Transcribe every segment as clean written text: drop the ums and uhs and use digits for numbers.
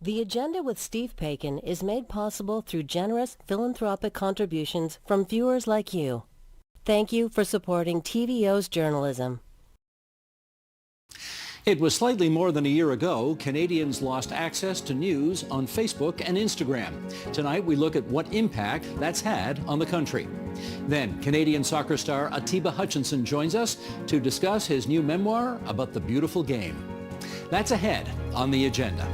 The Agenda with Steve Paikin is made possible through generous philanthropic contributions from viewers like you. Thank you for supporting TVO's journalism. It was slightly more than a year ago, Canadians lost access to news on Facebook and Instagram. Tonight, we look at what impact that's had on the country. Then, Canadian soccer star Atiba Hutchinson joins us to discuss his new memoir about the beautiful game. That's ahead on The Agenda.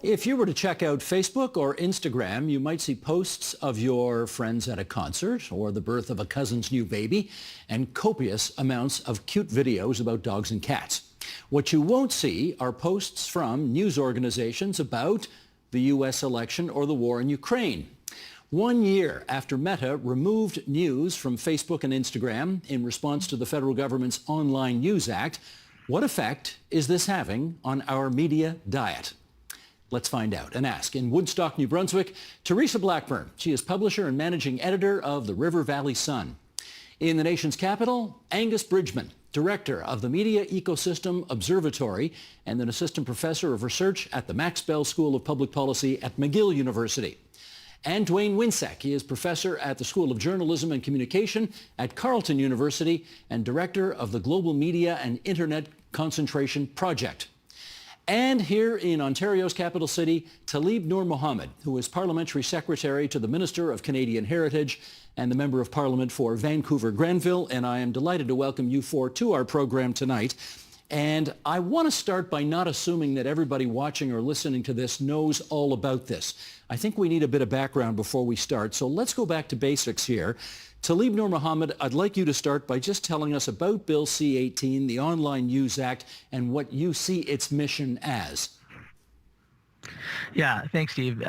If you were to check out Facebook or Instagram, you might see posts of your friends at a concert or the birth of a cousin's new baby and copious amounts of cute videos about dogs and cats. What you won't see are posts from news organizations about the U.S. election or the war in Ukraine. 1 year after Meta removed news from Facebook and Instagram in response to the federal government's Online News Act, what effect is this having on our media diet? Let's find out and ask. In Woodstock, New Brunswick, Teresa Blackburn. She is publisher and managing editor of the River Valley Sun. In the nation's capital, Angus Bridgman, director of the Media Ecosystem Observatory and an assistant professor of research at the Max Bell School of Public Policy at McGill University. And Dwayne Winsek. He is professor at the School of Journalism and Communication at Carleton University and director of the Global Media and Internet Concentration Project. And here in Ontario's capital city, Tlaib Noor Mohammed, who is Parliamentary Secretary to the Minister of Canadian Heritage and the Member of Parliament for Vancouver-Granville. And I am delighted to welcome you four to our program tonight. And I want to start by not assuming that everybody watching or listening to this knows all about this. I think we need a bit of background before we start. So let's go back to basics here. Tlaib Noor Mohammed, I'd like you to start by just telling us about Bill C-18, the Online News Act, and what you see its mission as. Yeah, thanks, Steve.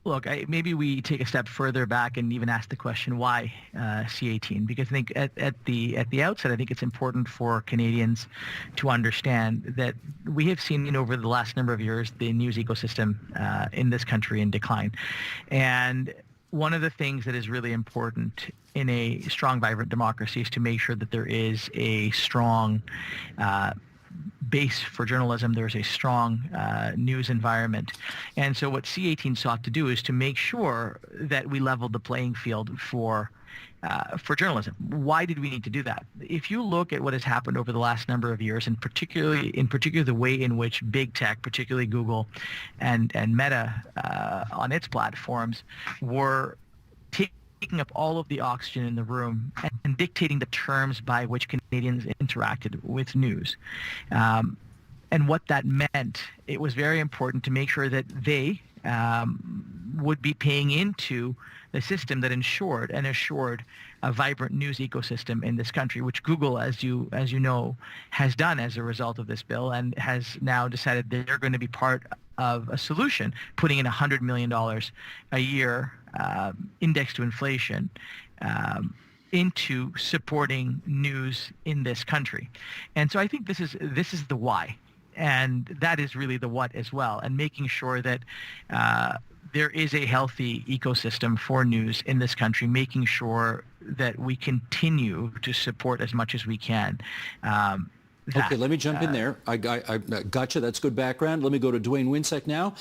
Look, maybe we take a step further back and even ask the question, why C-18? Because I think at the outset, I think it's important for Canadians to understand that we have seen over the last number of years the news ecosystem in this country in decline. And one of the things that is really important in a strong, vibrant democracy is to make sure that there is a strong base for journalism. There's a strong news environment. And so what C-18 sought to do is to make sure that we leveled the playing field for journalism. Why did we need to do that? If you look at what has happened over the last number of years, and particularly the way in which big tech, particularly Google and Meta on its platforms, were taking up all of the oxygen in the room and dictating the terms by which Canadians interacted with news. And what that meant, it was very important to make sure that they would be paying into the system that ensured a vibrant news ecosystem in this country, which Google, as you know, has done as a result of this bill, and has now decided they're going to be part of a solution, putting in $100 million a year indexed to inflation into supporting news in this country. And so I think this is the why. And that is really the what as well, and making sure that there is a healthy ecosystem for news in this country, making sure that we continue to support as much as we can. Okay, let me jump in there. I gotcha. That's good background. Let me go to Dwayne Winsek now.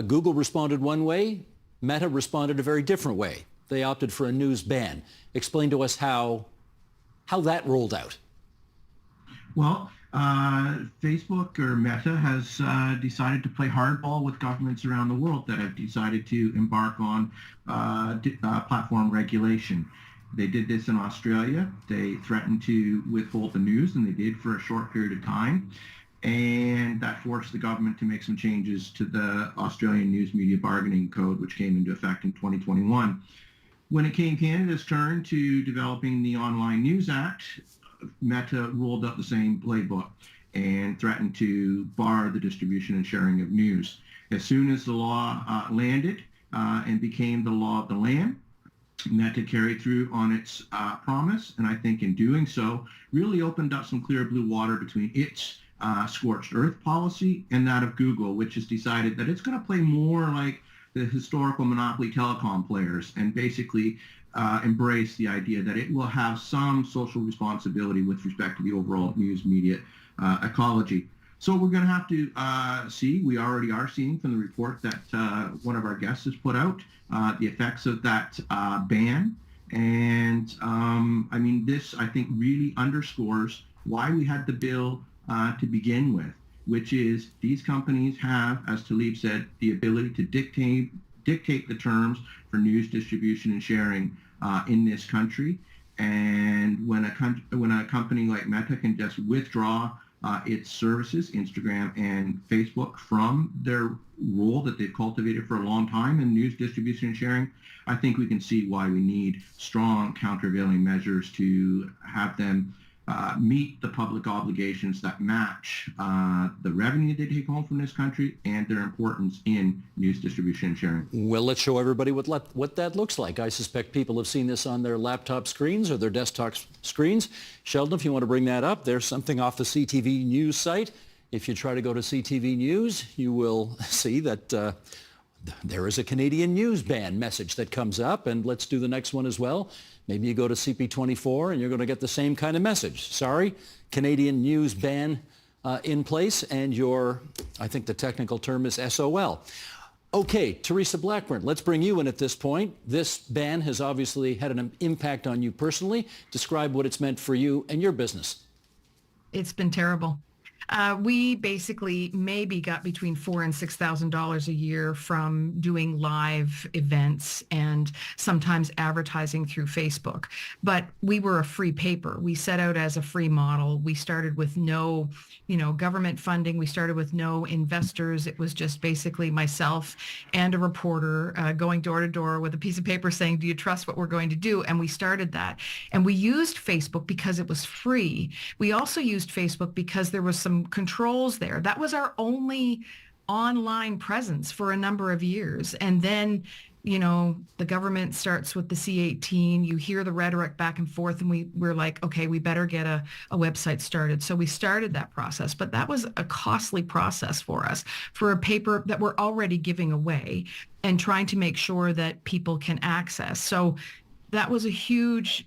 Google responded one way. Meta responded a very different way. They opted for a news ban. Explain to us how that rolled out. Well, Facebook or Meta has decided to play hardball with governments around the world that have decided to embark on platform regulation. They did this in Australia. They threatened to withhold the news, and they did for a short period of time. And that forced the government to make some changes to the Australian News Media Bargaining Code, which came into effect in 2021. When it came Canada's turn to developing the Online News Act, Meta rolled out the same playbook and threatened to bar the distribution and sharing of news. As soon as the law landed and became the law of the land, Meta carried through on its promise, and I think in doing so really opened up some clear blue water between its scorched earth policy and that of Google, which has decided that it's going to play more like the historical monopoly telecom players and basically embrace the idea that it will have some social responsibility with respect to the overall news media ecology. So we're going to have to see, we already are seeing from the report that one of our guests has put out, the effects of that ban. And I mean, this, I think, really underscores why we had the bill to begin with, which is these companies have, as Talib said, the ability to dictate the terms for news distribution and sharing in this country. And when a company like Meta can just withdraw its services, Instagram and Facebook, from their role that they've cultivated for a long time in news distribution and sharing, I think we can see why we need strong countervailing measures to have them meet the public obligations that match the revenue they take home from this country and their importance in news distribution and sharing. Well, let's show everybody what that looks like. I suspect people have seen this on their laptop screens or their desktop screens. Sheldon, if you want to bring that up, there's something off the CTV News site. If you try to go to CTV News, you will see that there is a Canadian news ban message that comes up, and let's do the next one as well. Maybe you go to CP24 and you're going to get the same kind of message. Sorry, Canadian news ban in place, and I think the technical term is SOL. Okay, Teresa Blackburn, let's bring you in at this point. This ban has obviously had an impact on you personally. Describe what it's meant for you and your business. It's been terrible. We basically maybe got between $4,000 and $6,000 a year from doing live events and sometimes advertising through Facebook. But we were a free paper. We set out as a free model. We started with no, government funding. We started with no investors. It was just basically myself and a reporter going door to door with a piece of paper saying, do you trust what we're going to do? And we started that. And we used Facebook because it was free. We also used Facebook because there was some controls there. That was our only online presence for a number of years. And then, the government starts with the C-18. You hear the rhetoric back and forth, and we're like, okay, we better get a website started. So we started that process, but that was a costly process for us, for a paper that we're already giving away and trying to make sure that people can access. So that was a huge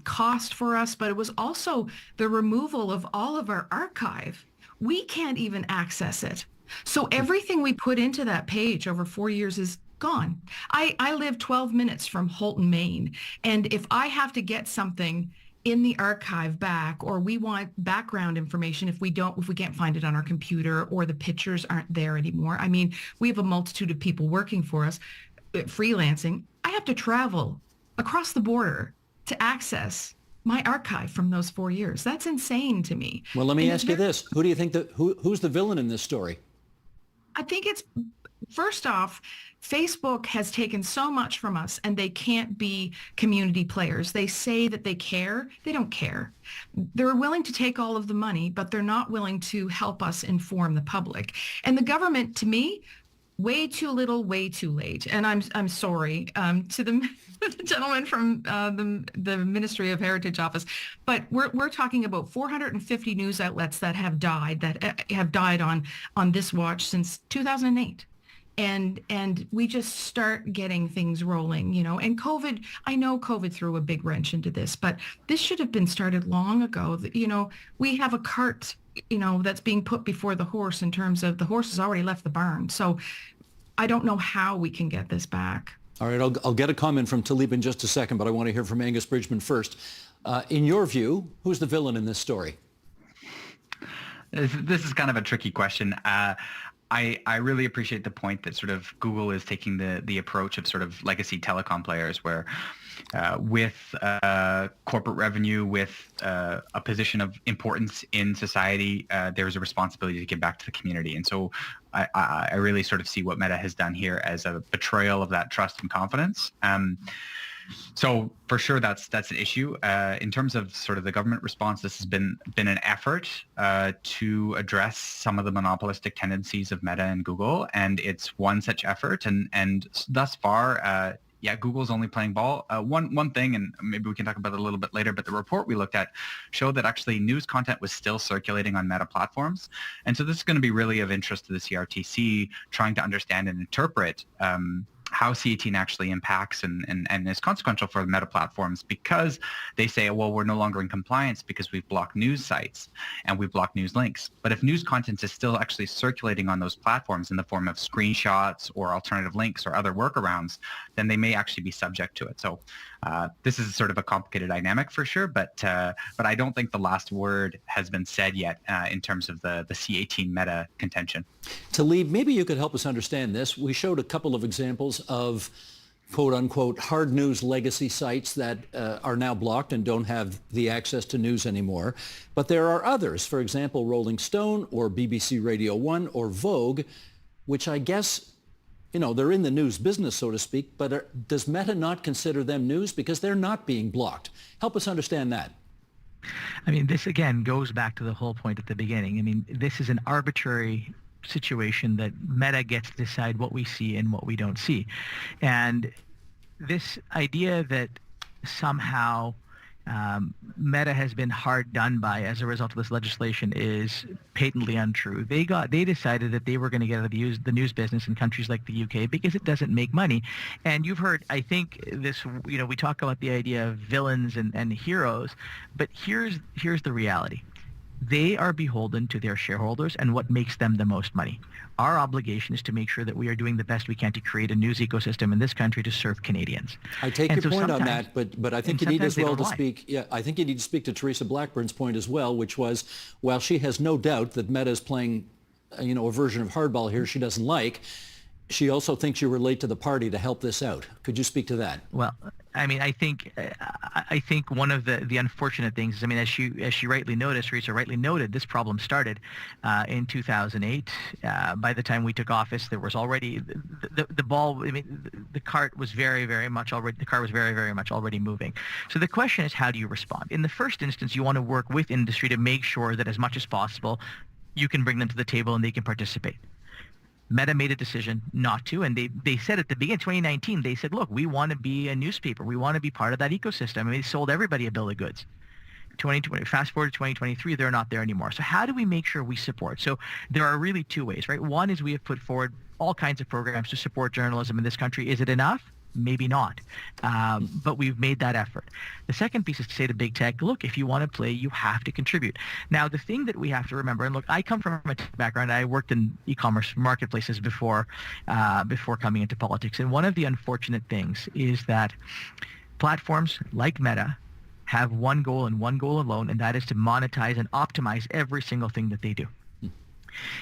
cost for us, but it was also the removal of all of our archive. We can't even access it. So everything we put into that page over 4 years is gone. I live 12 minutes from Holton, Maine. And if I have to get something in the archive back, or we want background information, if we can't find it on our computer, or the pictures aren't there anymore. I mean, we have a multitude of people working for us, freelancing. I have to travel across the border to access my archive from those 4 years. That's insane to me. Well, let me ask you this. Who do you think who's the villain in this story? I think it's, first off, Facebook has taken so much from us, and they can't be community players. They say that they care. They don't care. They're willing to take all of the money, but they're not willing to help us inform the public. And the government, to me, way too little, way too late. And I'm sorry to the gentleman from the Ministry of Heritage Office, but we're talking about 450 news outlets that have died on this watch since 2008. And we just start getting things rolling, and COVID, I know COVID threw a big wrench into this, but this should have been started long ago. We have a cart, that's being put before the horse, in terms of the horse has already left the barn. So I don't know how we can get this back. All right, I'll get a comment from Talib in just a second, but I want to hear from Angus Bridgman first. In your view, who's the villain in this story? This is kind of a tricky question. I really appreciate the point that sort of Google is taking the approach of sort of legacy telecom players, where with corporate revenue, with a position of importance in society, there's a responsibility to give back to the community. And so I really sort of see what Meta has done here as a betrayal of that trust and confidence. So for sure, that's an issue. In terms of sort of the government response, this has been an effort to address some of the monopolistic tendencies of Meta and Google, and it's one such effort. And thus far, yeah, Google's only playing ball. One thing, and maybe we can talk about it a little bit later, but the report we looked at showed that actually news content was still circulating on Meta platforms. And so this is going to be really of interest to the CRTC, trying to understand and interpret how C18 actually impacts and is consequential for the Meta platforms, because they say, well, we're no longer in compliance because we've blocked news sites and we've blocked news links. But if news content is still actually circulating on those platforms in the form of screenshots or alternative links or other workarounds, then they may actually be subject to it. So this is sort of a complicated dynamic for sure, but I don't think the last word has been said yet in terms of the C18 Meta contention. Talib, maybe you could help us understand this. We showed a couple of examples of quote unquote hard news legacy sites that are now blocked and don't have the access to news anymore. But there are others, for example, Rolling Stone or BBC Radio 1 or Vogue, which I guess, you know, they're in the news business, so to speak, but does Meta not consider them news because they're not being blocked? Help us understand that. I mean, this again goes back to the whole point at the beginning. I mean, this is an arbitrary situation that Meta gets to decide what we see and what we don't see. And this idea that somehow Meta has been hard done by as a result of this legislation is patently untrue. They decided that they were going to get out of the news business in countries like the UK because it doesn't make money. And you've heard, I think, this, you know, we talk about the idea of villains and heroes, but here's the reality. They are beholden to their shareholders and what makes them the most money. Our obligation is to make sure that we are doing the best we can to create a news ecosystem in this country to serve Canadians. I take your point on that, but I think you need as well to speak. Yeah, I think you need to speak to Teresa Blackburn's point as well, which was, while she has no doubt that Meta is playing, you know, a version of hardball here she doesn't like, she also thinks you were late to the party to help this out. Could you speak to that? Well, I mean, I think one of the unfortunate things is, I mean, as she rightly noticed, Teresa rightly noted, this problem started in 2008. By the time we took office, there was already the ball. I mean, the cart was very much already moving. So the question is, how do you respond? In the first instance, you want to work with industry to make sure that as much as possible, you can bring them to the table and they can participate. Meta made a decision not to, and they said at the beginning, 2019, they said, look, we want to be a newspaper. We want to be part of that ecosystem. I mean, they sold everybody a bill of goods. 2020, fast forward to 2023, they're not there anymore. So how do we make sure we support? So there are really two ways, right? One is we have put forward all kinds of programs to support journalism in this country. Is it enough? Maybe not, but we've made that effort. The second piece is to say to big tech, look, if you want to play, you have to contribute. Now, the thing that we have to remember, and look, I come from a tech background. I worked in e-commerce marketplaces before coming into politics. And one of the unfortunate things is that platforms like Meta have one goal and one goal alone, and that is to monetize and optimize every single thing that they do.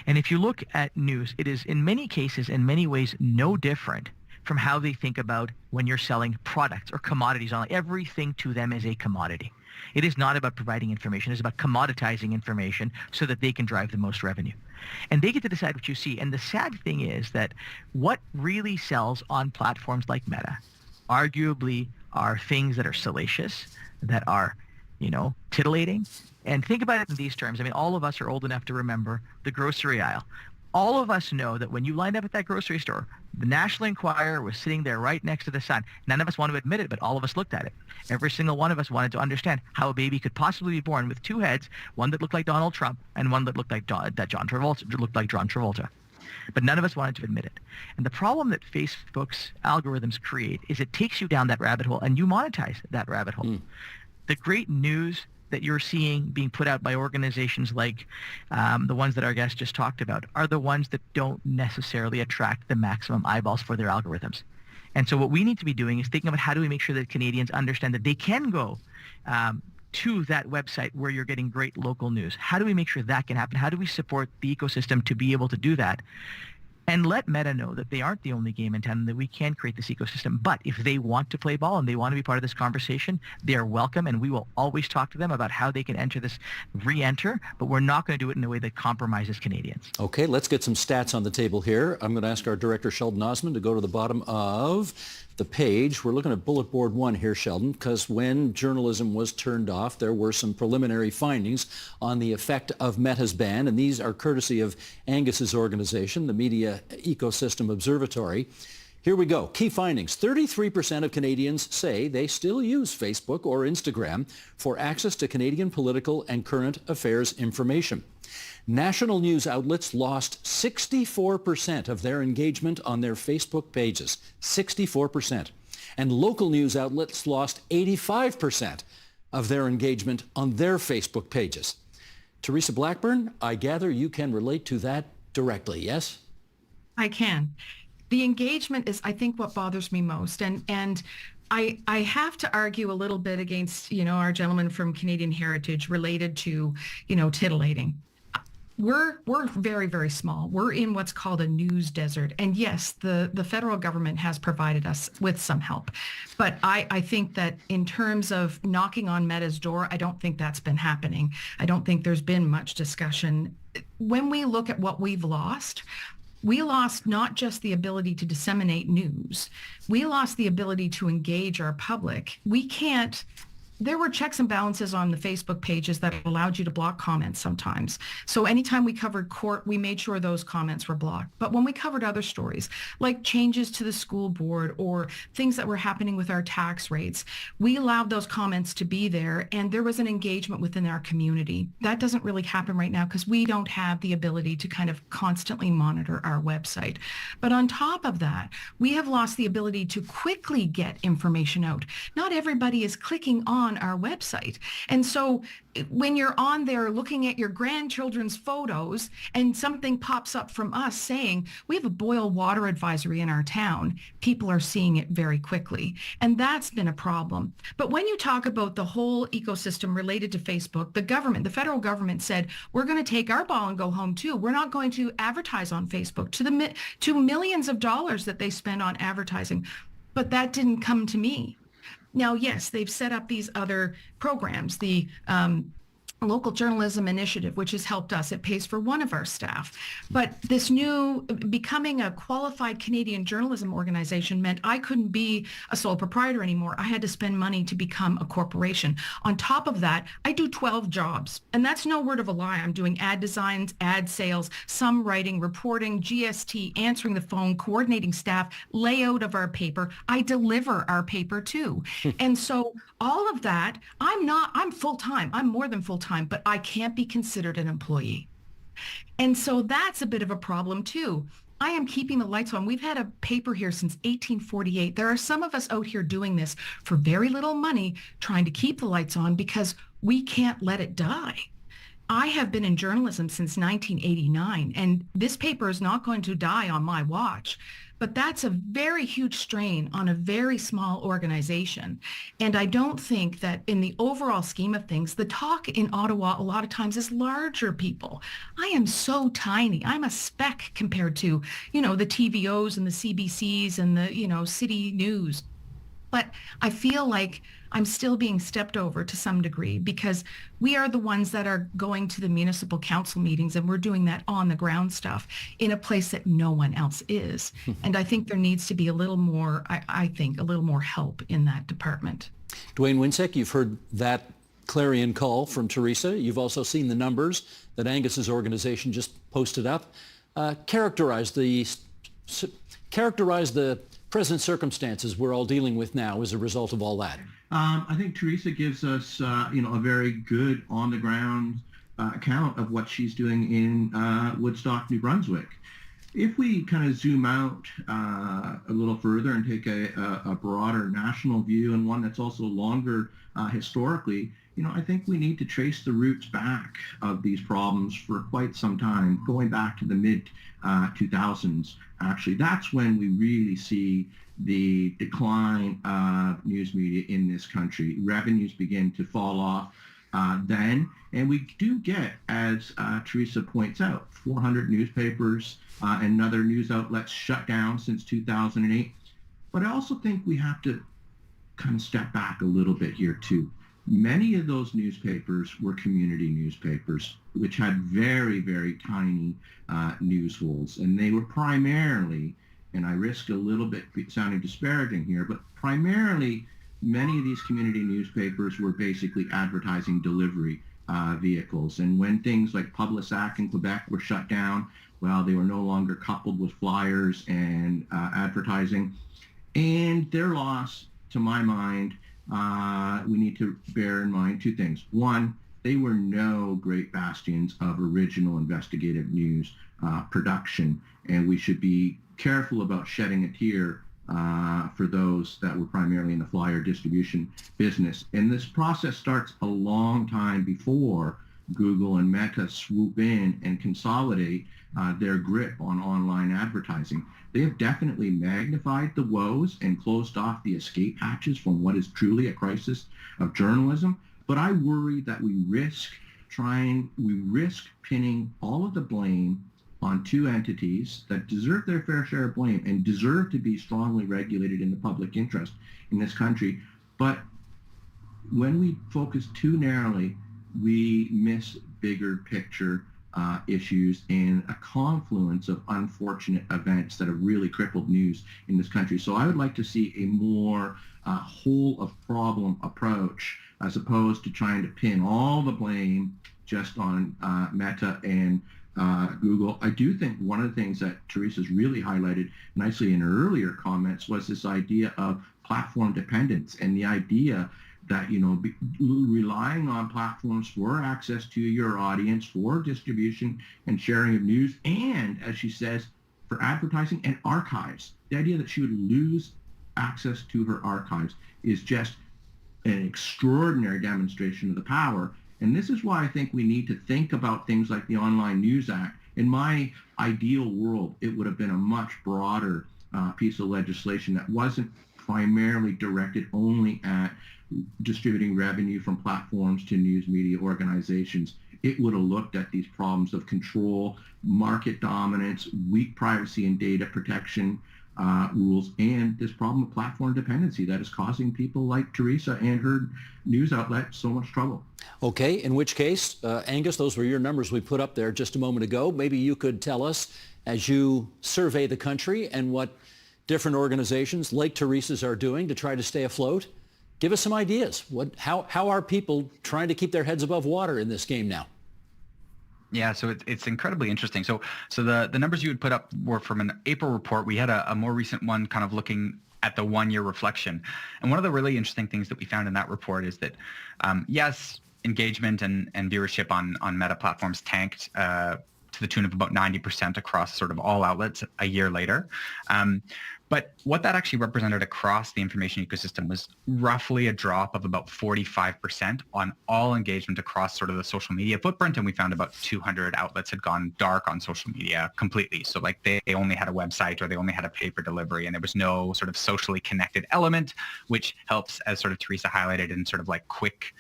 And if you look at news, it is in many cases, in many ways, no different from how they think about when you're selling products or commodities online. Everything to them is a commodity. It is not about providing information. It's about commoditizing information so that they can drive the most revenue. And they get to decide what you see. And the sad thing is that what really sells on platforms like Meta arguably are things that are salacious, that are, you know, titillating. And think about it in these terms. I mean, all of us are old enough to remember the grocery aisle. All of us know that when you lined up at that grocery store, the National Enquirer was sitting there right next to the Sun. None of us want to admit it, but all of us looked at it. Every single one of us wanted to understand how a baby could possibly be born with two heads, one that looked like Donald Trump and one that looked like John Travolta. But none of us wanted to admit it. And the problem that Facebook's algorithms create is it takes you down that rabbit hole and you monetize that rabbit hole. The great news that you're seeing being put out by organizations like the ones that our guest just talked about are the ones that don't necessarily attract the maximum eyeballs for their algorithms. And so what we need to be doing is thinking about how do we make sure that Canadians understand that they can go to that website where you're getting great local news. How do we make sure that can happen? How do we support the ecosystem to be able to do that? And let Meta know that they aren't the only game in town and that we can create this ecosystem. But if they want to play ball and they want to be part of this conversation, they are welcome, and we will always talk to them about how they can re-enter, but we're not going to do it in a way that compromises Canadians. Okay, let's get some stats on the table here. I'm going to ask our director, Sheldon Osmond, to go to the bottom of the page. We're looking at bullet board 1 here, Sheldon, because when journalism was turned off, there were some preliminary findings on the effect of Meta's ban, and these are courtesy of Angus's organization, the Media Ecosystem Observatory. Here we go. Key findings. 33% of Canadians say they still use Facebook or Instagram for access to Canadian political and current affairs information. National news outlets lost 64% of their engagement on their Facebook pages. 64%. And local news outlets lost 85% of their engagement on their Facebook pages. Teresa Blackburn, I gather you can relate to that directly, yes? I can. The engagement is, I think, what bothers me most. And I have to argue a little bit against, our gentleman from Canadian Heritage related to, titillating. We're very, very small. We're in what's called a news desert. And yes, the federal government has provided us with some help. But I think that in terms of knocking on Meta's door, I don't think that's been happening. I don't think there's been much discussion. When we look at what we've lost, we lost not just the ability to disseminate news. We lost the ability to engage our public. There were checks and balances on the Facebook pages that allowed you to block comments sometimes. So anytime we covered court, we made sure those comments were blocked. But when we covered other stories, like changes to the school board or things that were happening with our tax rates, we allowed those comments to be there, and there was an engagement within our community. That doesn't really happen right now because we don't have the ability to kind of constantly monitor our website. But on top of that, we have lost the ability to quickly get information out. Not everybody is clicking on our website. And so when you're on there looking at your grandchildren's photos and something pops up from us saying, we have a boil water advisory in our town, people are seeing it very quickly. And that's been a problem. But when you talk about the whole ecosystem related to Facebook, the federal government said, we're going to take our ball and go home too. We're not going to advertise on Facebook to millions of dollars that they spend on advertising. But that didn't come to me. Now, yes, they've set up these other programs, the Local Journalism Initiative, which has helped us. It pays for one of our staff. But this new becoming a qualified Canadian journalism organization meant I couldn't be a sole proprietor anymore. I had to spend money to become a corporation. On top of that, I do 12 jobs. And that's no word of a lie. I'm doing ad designs, ad sales, some writing, reporting, GST, answering the phone, coordinating staff, layout of our paper. I deliver our paper too. And so all of that, I'm full-time. I'm more than full-time, but I can't be considered an employee. And so that's a bit of a problem too. I am keeping the lights on. We've had a paper here since 1848. There are some of us out here doing this for very little money, trying to keep the lights on because we can't let it die. I have been in journalism since 1989, and this paper is not going to die on my watch. But that's a very huge strain on a very small organization. And I don't think that in the overall scheme of things, the talk in Ottawa a lot of times is larger people. I am so tiny. I'm a speck compared to, the TVOs and the CBCs and the, city news. But I feel like I'm still being stepped over to some degree because we are the ones that are going to the municipal council meetings, and we're doing that on the ground stuff in a place that no one else is. And I think there needs to be a little more, a little more help in that department. Dwayne Winsek, you've heard that clarion call from Teresa. You've also seen the numbers that Angus's organization just posted up. Characterize the present circumstances we're all dealing with now as a result of all that. I think Teresa gives us, a very good on-the-ground account of what she's doing in Woodstock, New Brunswick. If we kind of zoom out a little further and take a broader national view and one that's also longer historically, I think we need to trace the roots back of these problems for quite some time, going back to the mid-2000s. Actually, that's when we really see the decline of news media in this country. Revenues begin to fall off then, and we do get, as Teresa points out, 400 newspapers and other news outlets shut down since 2008. But I also think we have to kind of step back a little bit here too. Many of those newspapers were community newspapers, which had very, very tiny news holes. And they were primarily, and I risk a little bit sounding disparaging here, but primarily many of these community newspapers were basically advertising delivery vehicles. And when things like Publisac in Quebec were shut down, well, they were no longer coupled with flyers and advertising. And their loss, to my mind, we need to bear in mind two things. One, they were no great bastions of original investigative news production, and we should be careful about shedding a tear for those that were primarily in the flyer distribution business. And this process starts a long time before Google and Meta swoop in and consolidate their grip on online advertising. They have definitely magnified the woes and closed off the escape hatches from what is truly a crisis of journalism. But I worry that we risk pinning all of the blame on two entities that deserve their fair share of blame and deserve to be strongly regulated in the public interest in this country. But when we focus too narrowly, we miss bigger picture issues and a confluence of unfortunate events that have really crippled news in this country. So I would like to see a more whole of problem approach as opposed to trying to pin all the blame just on Meta and Google. I do think one of the things that Teresa's really highlighted nicely in her earlier comments was this idea of platform dependence and the idea that, relying on platforms for access to your audience, for distribution and sharing of news, and, as she says, for advertising and archives. The idea that she would lose access to her archives is just an extraordinary demonstration of the power. And this is why I think we need to think about things like the Online News Act. In my ideal world, it would have been a much broader piece of legislation that wasn't primarily directed only at distributing revenue from platforms to news media organizations. It would have looked at these problems of control, market dominance, weak privacy and data protection rules, and this problem of platform dependency that is causing people like Teresa and her news outlet so much trouble. Okay, in which case, Angus, those were your numbers we put up there just a moment ago. Maybe you could tell us, as you survey the country and what different organizations like Teresa's are doing to try to stay afloat, give us some ideas. How are people trying to keep their heads above water in this game now? Yeah, so it's incredibly interesting. So the numbers you had put up were from an April report. We had a more recent one kind of looking at the 1-year reflection. And one of the really interesting things that we found in that report is that, yes, engagement and viewership on Meta platforms tanked to the tune of about 90% across sort of all outlets a year later. But what that actually represented across the information ecosystem was roughly a drop of about 45% on all engagement across sort of the social media footprint. And we found about 200 outlets had gone dark on social media completely. So like they only had a website or they only had a paper delivery and there was no sort of socially connected element, which helps, as sort of Teresa highlighted, in sort of like quick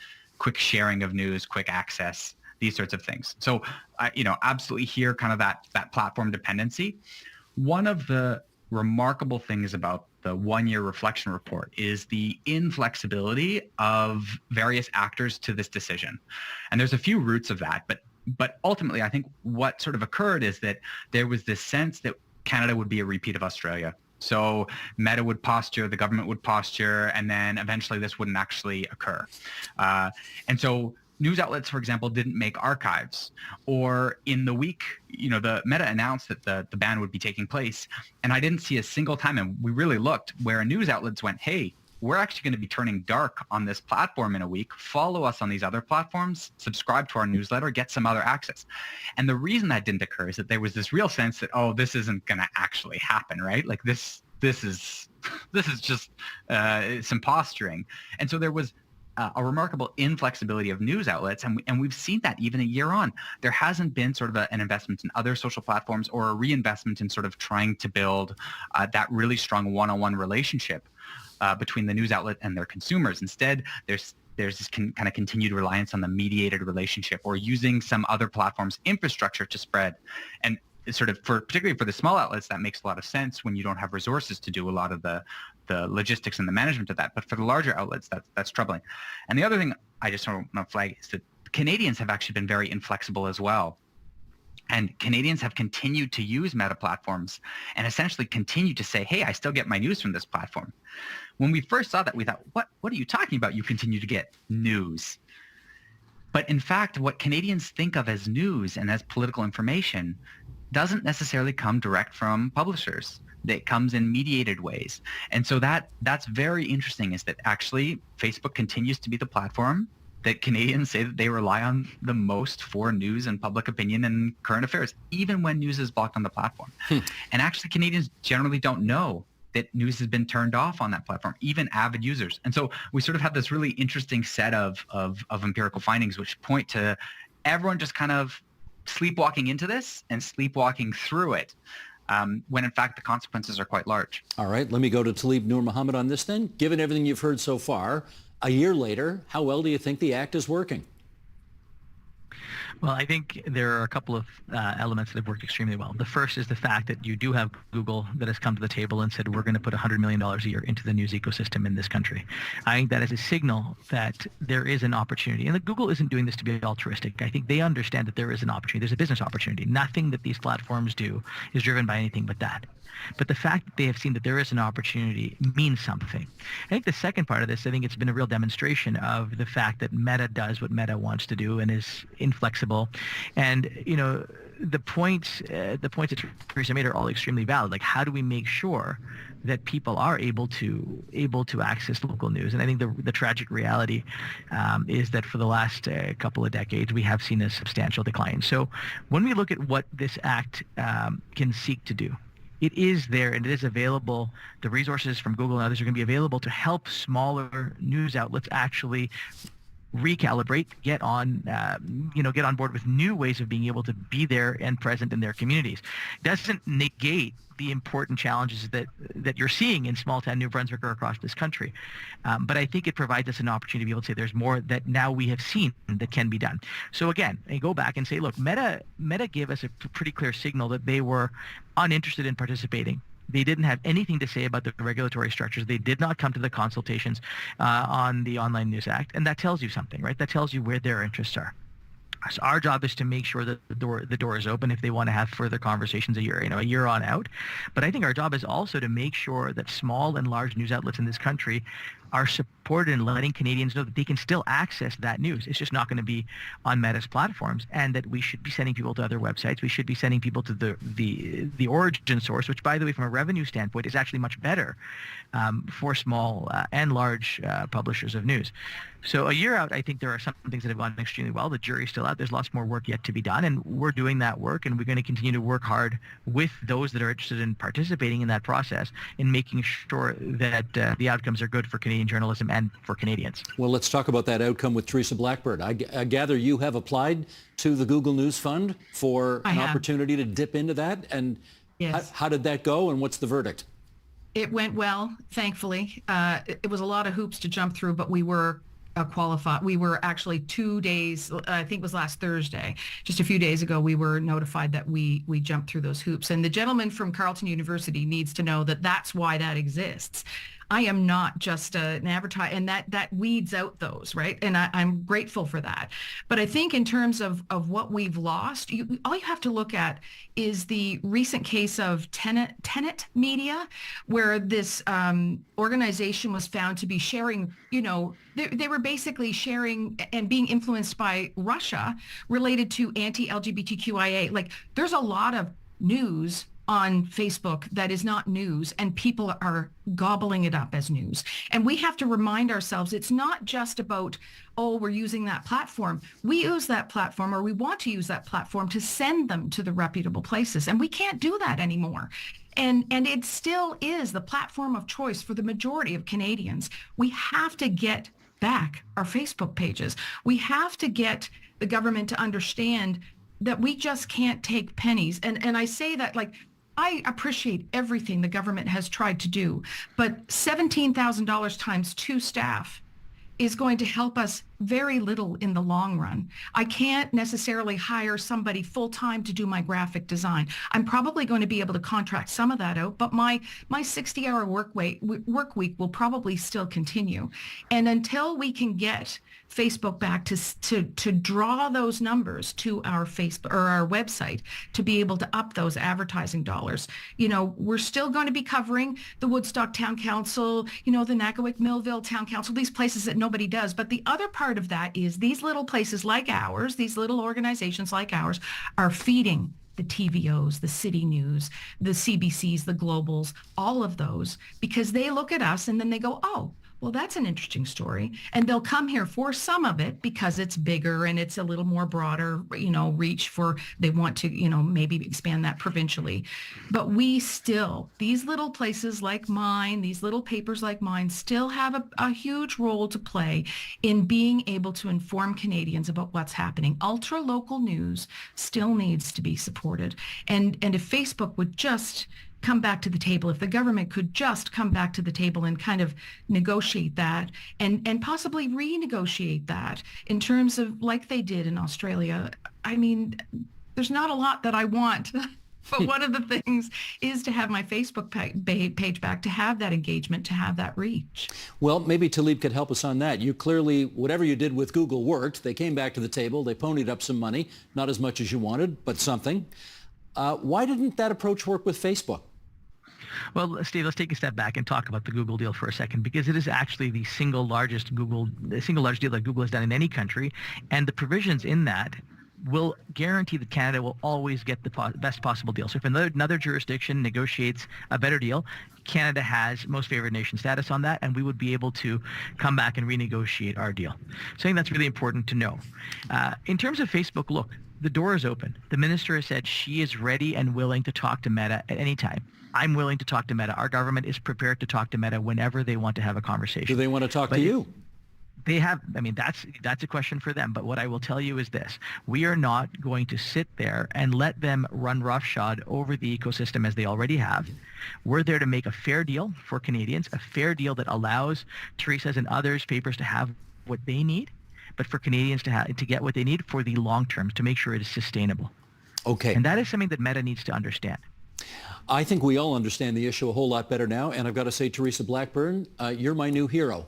sharing of news, quick access, these sorts of things. So, absolutely here kind of that platform dependency. One of the remarkable things about the 1-year reflection report is the inflexibility of various actors to this decision. And there's a few roots of that, but ultimately I think what sort of occurred is that there was this sense that Canada would be a repeat of Australia. So Meta would posture, the government would posture, and then eventually this wouldn't actually occur. And so news outlets, for example, didn't make archives. Or in the week, the Meta announced that the ban would be taking place. And I didn't see a single time, and we really looked, where news outlets went, hey, we're actually going to be turning dark on this platform in a week. Follow us on these other platforms, subscribe to our newsletter, get some other access. And the reason that didn't occur is that there was this real sense that, oh, this isn't going to actually happen, right? Like this is just some posturing. And so there was a remarkable inflexibility of news outlets, and we've seen that even a year on. There hasn't been sort of an investment in other social platforms or a reinvestment in sort of trying to build that really strong one-on-one relationship between the news outlet and their consumers. Instead, there's this kind of continued reliance on the mediated relationship or using some other platform's infrastructure to spread. And sort of particularly for the small outlets, that makes a lot of sense when you don't have resources to do a lot of the logistics and the management of that. But for the larger outlets, that's troubling. And the other thing I just want to flag is that Canadians have actually been very inflexible as well. And Canadians have continued to use Meta platforms and essentially continue to say, hey, I still get my news from this platform. When we first saw that, we thought, what are you talking about? You continue to get news. But in fact, what Canadians think of as news and as political information doesn't necessarily come direct from publishers. That comes in mediated ways. And so that's very interesting, is that actually Facebook continues to be the platform that Canadians say that they rely on the most for news and public opinion and current affairs, even when news is blocked on the platform. And actually Canadians generally don't know that news has been turned off on that platform, even avid users. And so we sort of have this really interesting set of empirical findings which point to everyone just kind of sleepwalking into this and sleepwalking through it. When in fact the consequences are quite large. All right, let me go to Talib Noor Mohammed on this then. Given everything you've heard so far, a year later, how well do you think the act is working? Well, I think there are a couple of elements that have worked extremely well. The first is the fact that you do have Google that has come to the table and said, we're going to put $100 million a year into the news ecosystem in this country. I think that is a signal that there is an opportunity. And that Google isn't doing this to be altruistic. I think they understand that there is an opportunity. There's a business opportunity. Nothing that these platforms do is driven by anything but that. But the fact that they have seen that there is an opportunity means something. I think the second part of this, I think it's been a real demonstration of the fact that Meta does what Meta wants to do and is inflexible. And, you know, the points that Teresa made are all extremely valid. Like, how do we make sure that people are able to access local news? And I think the tragic reality is that for the last couple of decades, we have seen a substantial decline. So when we look at what this act can seek to do, it is there and it is available. The resources from Google and others are going to be available to help smaller news outlets actually recalibrate, get on board with new ways of being able to be there and present in their communities. Doesn't negate the important challenges that you're seeing in small town New Brunswick or across this country. But I think it provides us an opportunity to be able to say there's more that now we have seen that can be done. So again, I go back and say, look, Meta gave us a pretty clear signal that they were uninterested in participating. They didn't have anything to say about the regulatory structures. They did not come to the consultations on the Online News Act. And that tells you something, right? That tells you where their interests are. So our job is to make sure that the door is open if they want to have further conversations a year on out. But I think our job is also to make sure that small and large news outlets in this country are supported in letting Canadians know that they can still access that news. It's just not going to be on Meta's platforms, and that we should be sending people to other websites. We should be sending people to the origin source, which, by the way, from a revenue standpoint, is actually much better for small and large publishers of news. So a year out, I think there are some things that have gone extremely well. The jury's still out. There's lots more work yet to be done, and we're doing that work, and we're going to continue to work hard with those that are interested in participating in that process in making sure that the outcomes are good for Canadian journalism and for Canadians. Well, let's talk about that outcome with Teresa Blackburn. I gather you have applied to the Google News Fund for an opportunity to dip into that. And yes. How did that go, and what's the verdict? It went well, thankfully. It was a lot of hoops to jump through, but we were qualified. We were actually 2 days, I think it was last Thursday, just a few days ago, we were notified that we jumped through those hoops. And the gentleman from Carleton University needs to know that that's why that exists. I am not just an advertiser, and that weeds out those, right? And I'm grateful for that. But I think in terms of what we've lost, all you have to look at is the recent case of Tenet Media, where this organization was found to be sharing, they were basically sharing and being influenced by Russia related to anti-LGBTQIA. Like, there's a lot of news on Facebook that is not news, and people are gobbling it up as news. And we have to remind ourselves, it's not just about, we're using that platform. We use that platform, or we want to use that platform to send them to the reputable places. And we can't do that anymore. And it still is the platform of choice for the majority of Canadians. We have to get back our Facebook pages. We have to get the government to understand that we just can't take pennies. And I say that, like, I appreciate everything the government has tried to do, but $17,000 times 2 staff is going to help us very little in the long run. I can't necessarily hire somebody full-time to do my graphic design. I'm probably going to be able to contract some of that out, but my 60-hour work week will probably still continue. And until we can get Facebook back to draw those numbers to our Facebook or our website to be able to up those advertising dollars, we're still going to be covering the Woodstock Town Council, the Nagawick Millville Town Council, these places that nobody nobody does. But the other part of that is these little places like ours, these little organizations like ours, are feeding the TVOs, the City News, the CBCs, the Globals, all of those, because they look at us and then they go, oh, well, that's an interesting story. And they'll come here for some of it because it's bigger and it's a little more broader, reach for, they want to, maybe expand that provincially. But we still, these little places like mine, these little papers like mine still have a huge role to play in being able to inform Canadians about what's happening. Ultra local news still needs to be supported. And if Facebook would just come back to the table, if the government could just come back to the table and kind of negotiate that and possibly renegotiate that in terms of like they did in Australia. I mean, there's not a lot that I want, but one of the things is to have my Facebook page back, to have that engagement, to have that reach. Well, maybe Talib could help us on that. You clearly, whatever you did with Google worked. They came back to the table. They ponied up some money, not as much as you wanted, but something. Why didn't that approach work with Facebook? Well, Steve, let's take a step back and talk about the Google deal for a second, because it is actually the single largest deal that Google has done in any country, and the provisions in that will guarantee that Canada will always get the best possible deal. So if another jurisdiction negotiates a better deal, Canada has most favored nation status on that, and we would be able to come back and renegotiate our deal. So I think that's really important to know. In terms of Facebook, look, the door is open. The minister has said she is ready and willing to talk to Meta at any time. I'm willing to talk to Meta. Our government is prepared to talk to Meta whenever they want to have a conversation. Do they want to talk to you? They have. I mean, that's a question for them. But what I will tell you is this: we are not going to sit there and let them run roughshod over the ecosystem as they already have. We're there to make a fair deal for Canadians, a fair deal that allows Teresa's and others' papers to have what they need, but for Canadians to get what they need for the long term, to make sure it is sustainable. Okay. And that is something that Meta needs to understand. I think we all understand the issue a whole lot better now. And I've got to say, Teresa Blackburn, you're my new hero.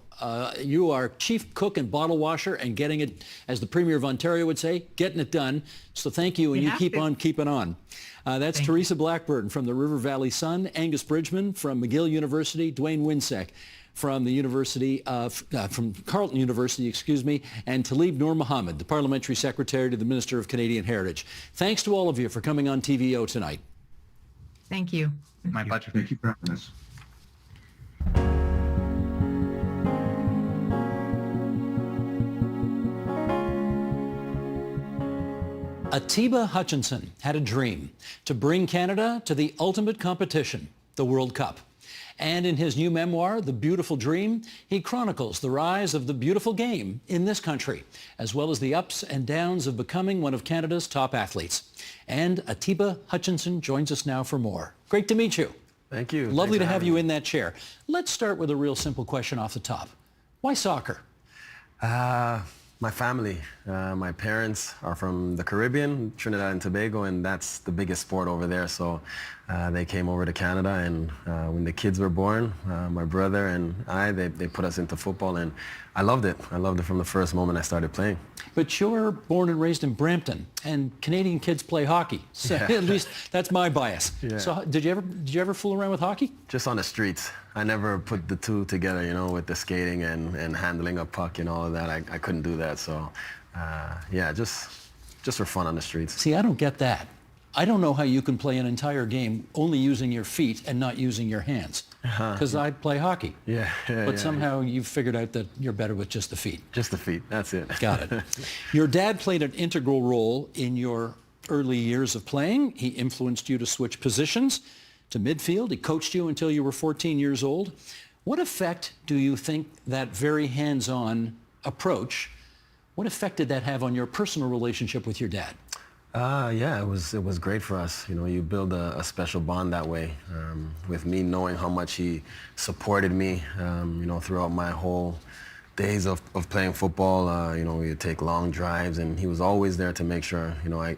You are chief cook and bottle washer and getting it, as the Premier of Ontario would say, getting it done. So thank you, and you keep on keeping on. That's Teresa Blackburn from the River Valley Sun, Angus Bridgman from McGill University, Dwayne Winsek from the University of, from Carleton University, and Talib Noor Mohammed, the Parliamentary Secretary to the Minister of Canadian Heritage. Thanks to all of you for coming on TVO tonight. Thank you. My pleasure. Thank you for having us. Atiba Hutchinson had a dream to bring Canada to the ultimate competition, the World Cup. And in his new memoir, The Beautiful Dream, he chronicles the rise of the beautiful game in this country, as well as the ups and downs of becoming one of Canada's top athletes. And Atiba Hutchinson joins us now for more. Great to meet you. Thank you. Lovely to have you in that chair. Let's start with a real simple question off the top. Why soccer? My family, my parents are from the Caribbean, Trinidad and Tobago, and that's the biggest sport over there. So they came over to Canada, and when the kids were born, my brother and they put us into football, and I loved it. I loved it from the first moment I started playing. But you're born and raised in Brampton, and Canadian kids play hockey. So Yeah. at least that's my bias. Yeah. So did you ever fool around with hockey? Just on the streets. I never put the two together, with the skating and handling a puck and all of that. I couldn't do that. So, just for fun on the streets. See, I don't get that. I don't know how you can play an entire game only using your feet and not using your hands. Because I play hockey. But somehow you've figured out that you're better with just the feet. Just the feet. That's it. Got it. Your dad played an integral role in your early years of playing. He influenced you to switch positions to midfield. He coached you until you were 14 years old. What effect do you think that very hands-on approach, what effect did that have on your personal relationship with your dad? It was great for us. You build a special bond that way. With me knowing how much he supported me, throughout my whole days of playing football. We'd take long drives, and he was always there to make sure,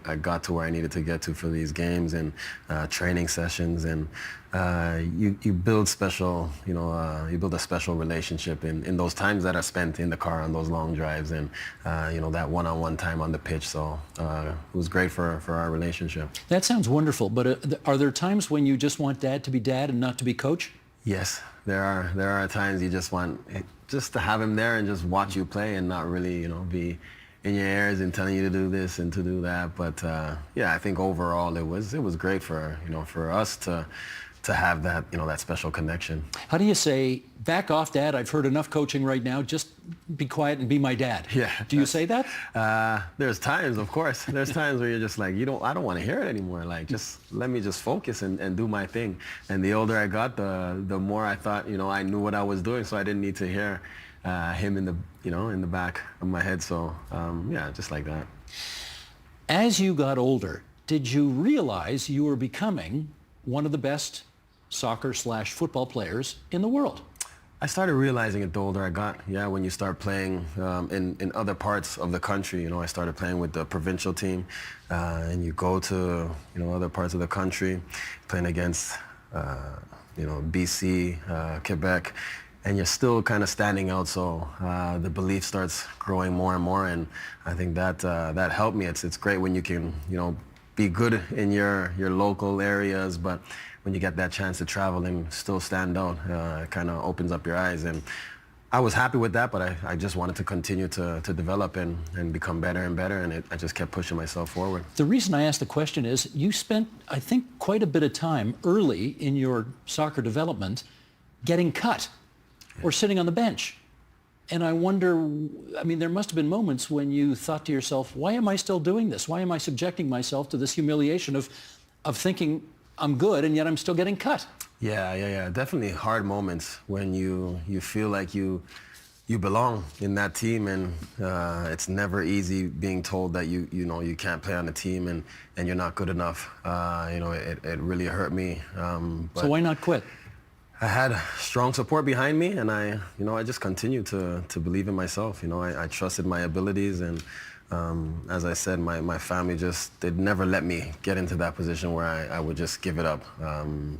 I got to where I needed to get to for these games and training sessions. And you build special, you build a special relationship in those times that are spent in the car on those long drives, and that one-on-one time on the pitch. So it was great for our relationship. That sounds wonderful, but are there times when you just want dad to be dad and not to be coach? Yes, there are times you just want just to have him there and just watch you play and not really, be in your ears and telling you to do this and to do that. But yeah, I think overall it was great for us to have that that special connection. How do you say, back off, Dad? I've heard enough coaching right now. Just be quiet and be my dad. Yeah. Do you say that? There's times, of course. There's times where you're just like, I don't want to hear it anymore. Like, just let me just focus and do my thing. And the older I got, the more I thought, I knew what I was doing, so I didn't need to hear him in the back of my head. So yeah, just like that. As you got older, did you realize you were becoming one of the best soccer/football players in the world? I started realizing it the older I got. Yeah, when you start playing in other parts of the country, I started playing with the provincial team, and you go to other parts of the country, playing against BC, Quebec, and you're still kind of standing out. So the belief starts growing more and more, and I think that helped me. It's great when you can be good in your local areas, but when you get that chance to travel and still stand out, it kind of opens up your eyes. And I was happy with that, but I just wanted to continue to develop and become better and better, and I just kept pushing myself forward. The reason I asked the question is you spent, I think, quite a bit of time early in your soccer development getting cut or sitting on the bench. And I wonder, there must have been moments when you thought to yourself, why am I still doing this? Why am I subjecting myself to this humiliation of thinking I'm good and yet I'm still getting cut? Yeah. Definitely hard moments when you feel like you belong in that team, and it's never easy being told that you can't play on the team and you're not good enough. It really hurt me. But so why not quit? I had strong support behind me, and I just continued to believe in myself. I trusted my abilities, and as I said, my family they'd never let me get into that position where I would just give it up.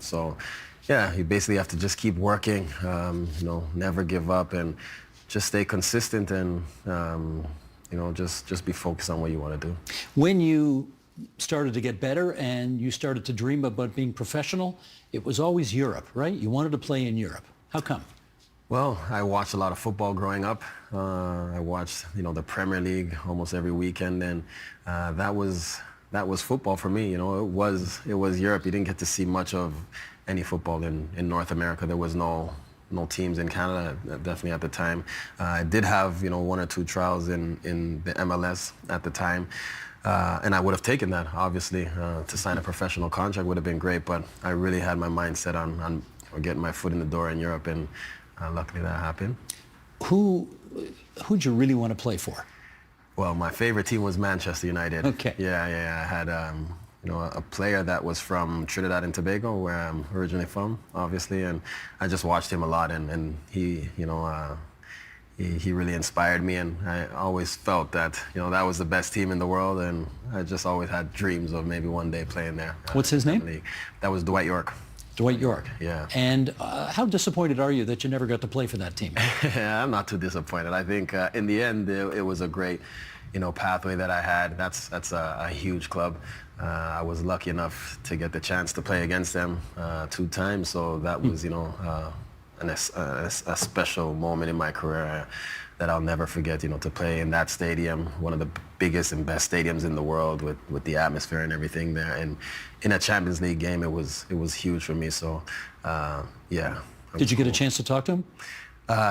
So yeah, you basically have to just keep working, never give up, and just stay consistent, and just be focused on what you want to do. When you started to get better and you started to dream about being professional, it was always Europe, right? You wanted to play in Europe. How come? Well, I watched a lot of football growing up. I watched, the Premier League almost every weekend, and that was football for me. It was Europe. You didn't get to see much of any football in North America. There was no teams in Canada, definitely at the time. I did have, one or two trials in the MLS at the time. And I would have taken that, obviously. To sign a professional contract would have been great, but I really had my mind set on getting my foot in the door in Europe, and luckily that happened. Who'd you really want to play for? Well, my favorite team was Manchester United. Okay. Yeah. I had a player that was from Trinidad and Tobago, where I'm originally from, obviously, and I just watched him a lot, and he really inspired me, and I always felt that that was the best team in the world, and I just always had dreams of maybe one day playing there. What's his name? That was Dwight York. Dwight York. Yeah. And how disappointed are you that you never got to play for that team? I'm not too disappointed. I think in the end it was a great pathway that I had. That's a huge club. I was lucky enough to get the chance to play against them 2 times, so that was a special moment in my career that I'll never forget. To play in that stadium, one of the biggest and best stadiums in the world, with the atmosphere and everything there, and in a Champions League game, it was huge for me. So yeah. Did you get a chance to talk to him?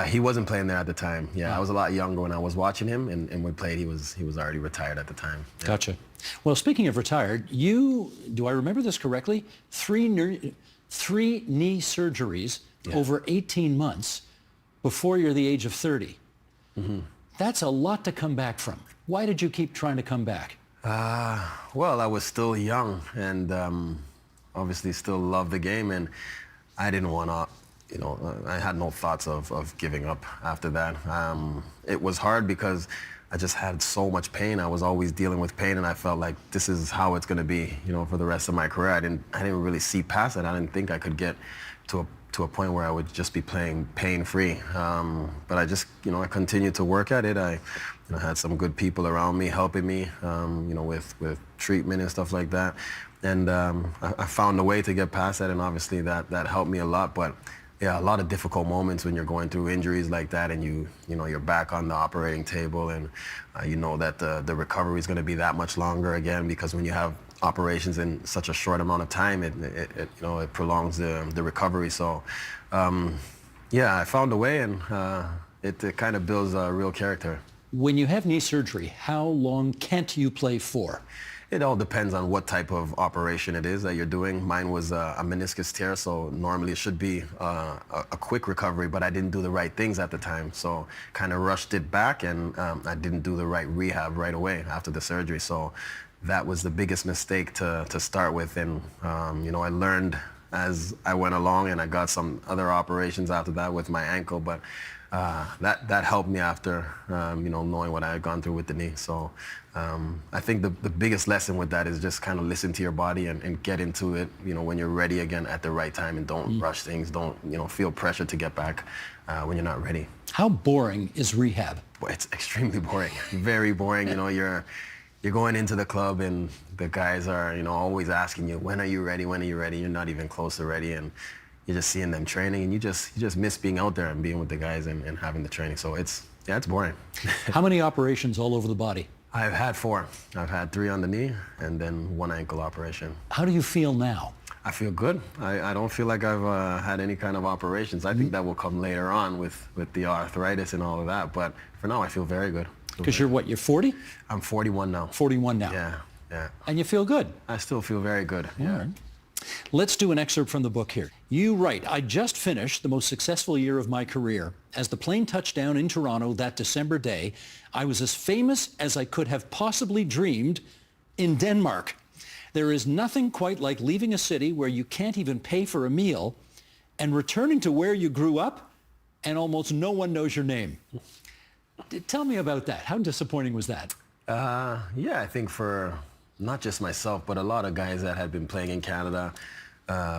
He wasn't playing there at the time. Yeah, I was a lot younger when I was watching him, and when we played, he was already retired at the time. Yeah. Gotcha. Well, speaking of retired, do I remember this correctly? 3 knee surgeries over 18 months before you're the age of 30. Mm-hmm. That's a lot to come back from. Why did you keep trying to come back? Well, I was still young, and obviously still loved the game, and I didn't want to, I had no thoughts of giving up after that. It was hard because I just had so much pain. I was always dealing with pain, and I felt like this is how it's going to be, for the rest of my career. I didn't really see past it. I didn't think I could get to a point where I would just be playing pain-free. But I just, I continued to work at it. I had some good people around me helping me, with treatment and stuff like that. And I found a way to get past that, and obviously that helped me a lot. But yeah, a lot of difficult moments when you're going through injuries like that, and you're back on the operating table, and you know that the recovery is going to be that much longer again, because when you have operations in such a short amount of time, it prolongs the recovery. So yeah, I found a way, and it kind of builds a real character. When you have knee surgery, how long can't you play for? It all depends on what type of operation it is that you're doing. Mine was a meniscus tear, so normally it should be a quick recovery, but I didn't do the right things at the time, so kind of rushed it back, and I didn't do the right rehab right away after the surgery. So that was the biggest mistake to start with, and I learned as I went along, and I got some other operations after that with my ankle, but that helped me after knowing what I had gone through with the knee. So I think the biggest lesson with that is just kind of listen to your body and get into it when you're ready again at the right time, and don't rush things. Don't feel pressure to get back when you're not ready. How boring is rehab? Boy, it's extremely boring. Very boring. You're going into the club, and the guys are always asking you, when are you ready? When are you ready? You're not even close to ready, and you're just seeing them training, and you just miss being out there and being with the guys and having the training. So it's boring. How many operations all over the body? I've had 4. I've had 3 on the knee, and then 1 ankle operation. How do you feel now? I feel good. I don't feel like I've had any kind of operations. I think that will come later on with the arthritis and all of that. But for now, I feel very good. Because you're 40? I'm 41 now. 41 now. Yeah. And you feel good? I still feel very good. Yeah. Right. Let's do an excerpt from the book here. You write, I just finished the most successful year of my career. As the plane touched down in Toronto that December day, I was as famous as I could have possibly dreamed in Denmark. There is nothing quite like leaving a city where you can't even pay for a meal and returning to where you grew up, and almost no one knows your name. Tell me about that. How disappointing was that? Yeah, I think for not just myself, but a lot of guys that had been playing in Canada,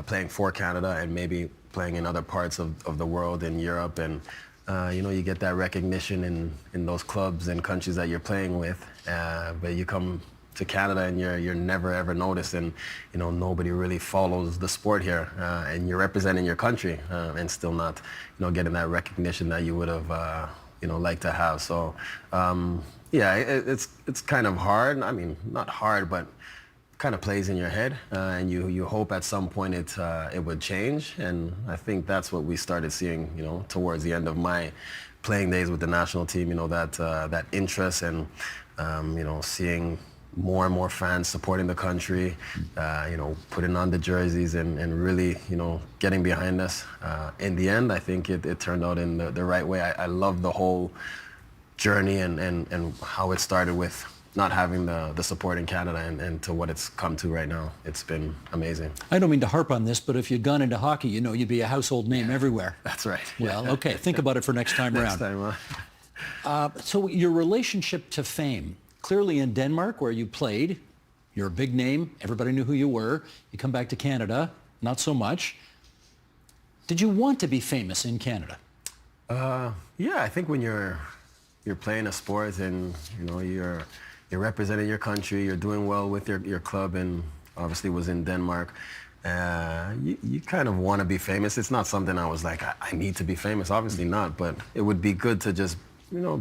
playing for Canada, and maybe playing in other parts of the world, in Europe, and you get that recognition in those clubs and countries that you're playing with, but you come to Canada and you're never ever noticed, and nobody really follows the sport here, and you're representing your country and still not getting that recognition that you would have liked to have. So yeah, it's kind of hard. I mean, not hard, but kind of plays in your head, and you hope at some point it would change. And I think that's what we started seeing, towards the end of my playing days with the national team. That interest, and seeing more and more fans supporting the country, putting on the jerseys and really, getting behind us. In the end, I think it turned out in the right way. I love the whole journey and how it started with not having the support in Canada and to what it's come to right now. It's been amazing. I don't mean to harp on this, but if you'd gone into hockey, you'd be a household name everywhere. That's right. Well, okay, think about it for next time around. Next time. So your relationship to fame, clearly in Denmark, where you played, you're a big name, everybody knew who you were. You come back to Canada, not so much. Did you want to be famous in Canada? Yeah, I think when you're playing a sport and you're representing your country, you're doing well with your club, and obviously was in Denmark, you kind of want to be famous. It's not something I was like, I need to be famous, obviously not, but it would be good to just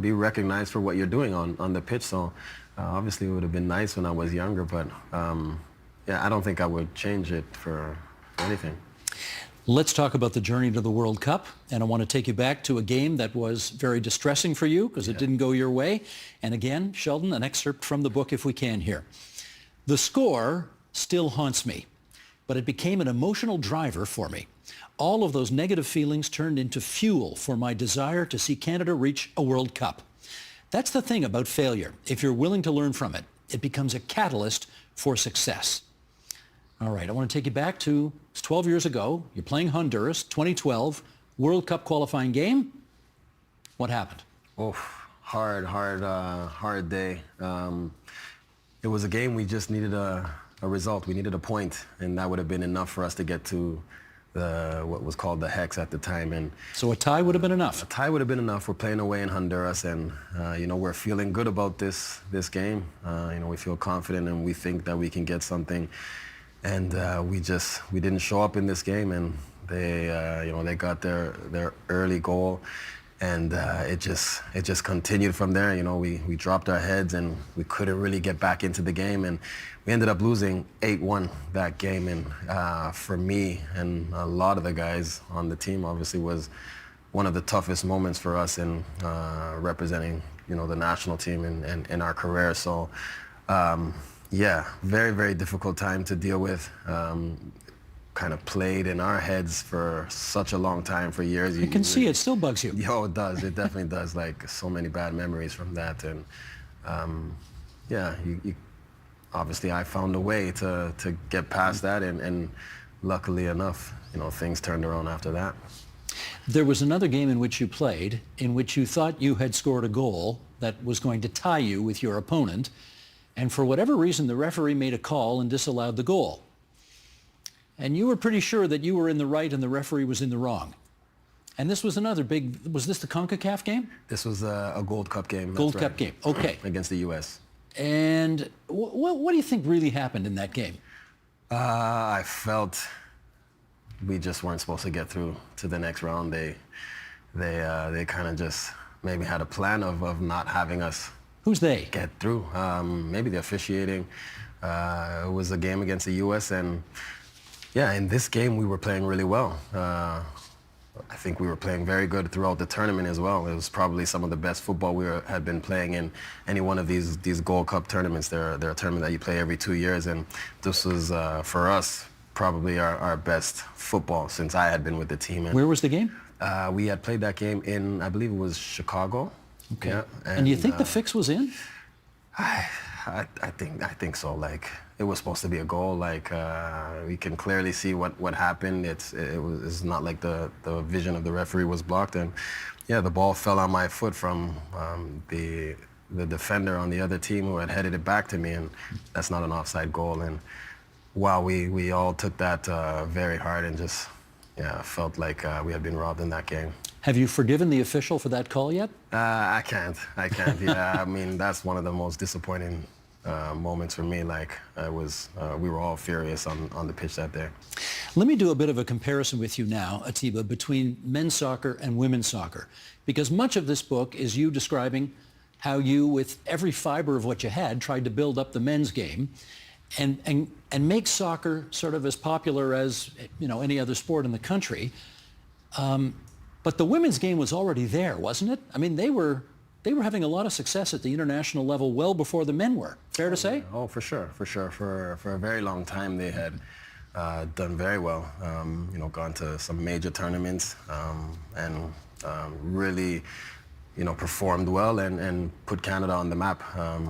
be recognized for what you're doing on the pitch. So obviously it would have been nice when I was younger, but yeah, I don't think I would change it for anything. Let's talk about the journey to the World Cup, and I want to take you back to a game that was very distressing for you because it didn't go your way. And again, Sheldon, an excerpt from the book if we can here. The score still haunts me, but it became an emotional driver for me. All of those negative feelings turned into fuel for my desire to see Canada reach a World Cup. That's the thing about failure. If you're willing to learn from it, it becomes a catalyst for success. All right, I want to take you back to 12 years ago. You're playing Honduras, 2012, World Cup qualifying game. What happened? Oh, hard day. It was a game we just needed a result. We needed a point, and that would have been enough for us to get to what was called the Hex at the time. And so a tie would have been enough? A tie would have been enough. We're playing away in Honduras, and we're feeling good about this game. We feel confident, and we think that we can get something. And we didn't show up in this game, and They got their early goal, and it just continued from there. We dropped our heads and we couldn't really get back into the game, and we ended up losing 8-1 that game. And for me and a lot of the guys on the team, obviously, was one of the toughest moments for us in representing the national team in our career. So yeah, very, very difficult time to deal with. Kind of played in our heads for such a long time, for years. I can see it still bugs you. Yo, it does. It definitely does. Like, so many bad memories from that. And yeah, you obviously I found a way to get past that, and luckily enough, things turned around after that. There was another game in which you played, in which you thought you had scored a goal that was going to tie you with your opponent, and for whatever reason, the referee made a call and disallowed the goal. And you were pretty sure that you were in the right and the referee was in the wrong. And this was another big, was this the CONCACAF game? This was a Gold Cup game. Gold Cup game, okay. Against the U.S. And what do you think really happened in that game? I felt we just weren't supposed to get through to the next round. They kind of just maybe had a plan of not having us. Who's they? Get through. Maybe the officiating. It was a game against the U.S. and yeah, in this game we were playing really well. I think we were playing very good throughout the tournament as well. It was probably some of the best football we had been playing in any one of these Gold Cup tournaments. They're a tournament that you play every 2 years, and this was, for us, probably our best football since I had been with the team. Where was the game? We had played that game in, I believe it was Chicago. Okay. Yeah, and you think the fix was in? I think so. Like, it was supposed to be a goal. Like, we can clearly see what happened. It's not like the vision of the referee was blocked. And yeah, the ball fell on my foot from the defender on the other team who had headed it back to me, and that's not an offside goal. And wow, we all took that very hard, and just felt like we had been robbed in that game. Have you forgiven the official for that call yet? I can't. Yeah, I mean, that's one of the most disappointing moments for me. Like, we were all furious on the pitch that day. Let me do a bit of a comparison with you now, Atiba, between men's soccer and women's soccer, because much of this book is you describing how you, with every fiber of what you had, tried to build up the men's game and make soccer sort of as popular as any other sport in the country. But the women's game was already there, wasn't it? I mean, they were having a lot of success at the international level well before the men were. Fair to say? Oh, for sure. For a very long time, they had done very well. Gone to some major tournaments and really, performed well and put Canada on the map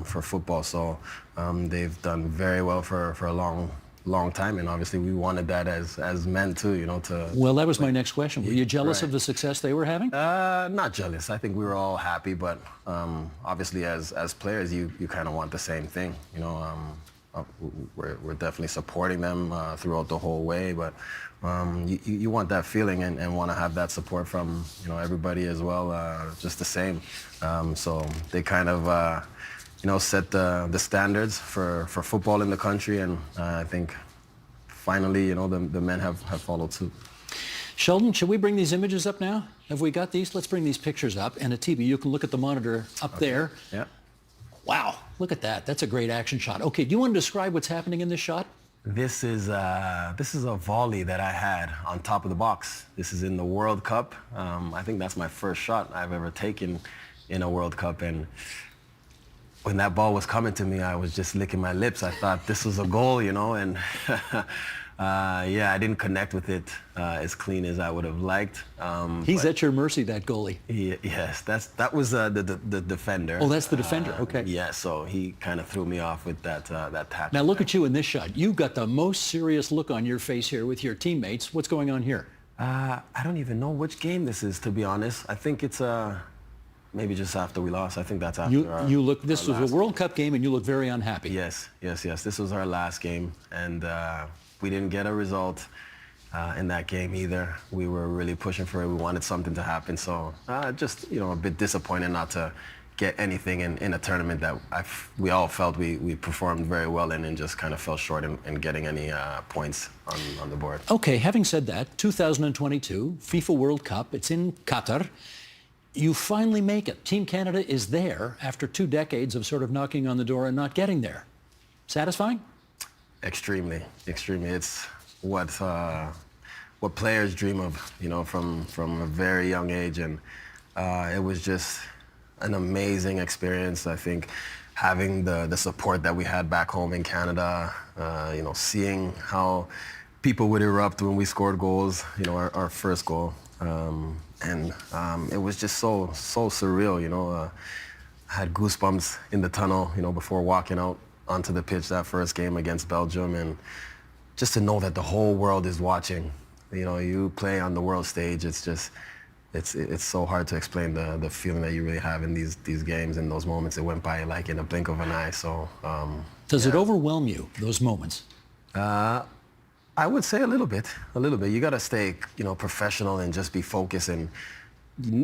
for football. So they've done very well for a long time, and obviously we wanted that as men too, to... Well, that was my next question. Were you jealous of the success they were having? Not jealous. I think we were all happy, but obviously as players, you kind of want the same thing. We're definitely supporting them throughout the whole way, but you want that feeling and want to have that support from everybody as well, just the same. So they kind of set the standards for football in the country, and I think finally, the men have followed suit. Sheldon, should we bring these images up now? Have we got these? Let's bring these pictures up. And Atiba, you can look at the monitor up there. Yeah. Wow, look at that. That's a great action shot. Okay, do you want to describe what's happening in this shot? This is a volley that I had on top of the box. This is in the World Cup. I think that's my first shot I've ever taken in a World Cup, and when that ball was coming to me, I was just licking my lips. I thought this was a goal, and I didn't connect with it as clean as I would have liked. He's at your mercy, that goalie. Yes, that was the defender. Oh, that's the defender, okay. Yeah, so he kind of threw me off with that tap. Now look at you in this shot. You've got the most serious look on your face here with your teammates. What's going on here? I don't even know which game this is, to be honest. I think it's maybe just after we lost. I think that's after This was a World Cup game, and you look very unhappy. Yes. This was our last game, and we didn't get a result in that game either. We were really pushing for it. We wanted something to happen, so just a bit disappointed not to get anything in a tournament that we all felt we performed very well in, and just kind of fell short in getting any points on the board. Okay, having said that, 2022 FIFA World Cup, it's in Qatar. You finally make it. Team Canada is there after 2 decades of sort of knocking on the door and not getting there. Satisfying? Extremely, extremely. It's what players dream of, you know, from a very young age, and it was just an amazing experience. I think having the support that we had back home in Canada, you know, seeing how people would erupt when we scored goals, you know, our first goal, and it was just so surreal, you know. I had goosebumps in the tunnel, you know, before walking out onto the pitch that first game against Belgium, and just to know that the whole world is watching. You know, you play on the world stage, it's just, it's so hard to explain the feeling that you really have in these games, and those moments. It went by like in a blink of an eye. So does it overwhelm you, those moments? I would say a little bit. You got to stay, you know, professional and just be focused, and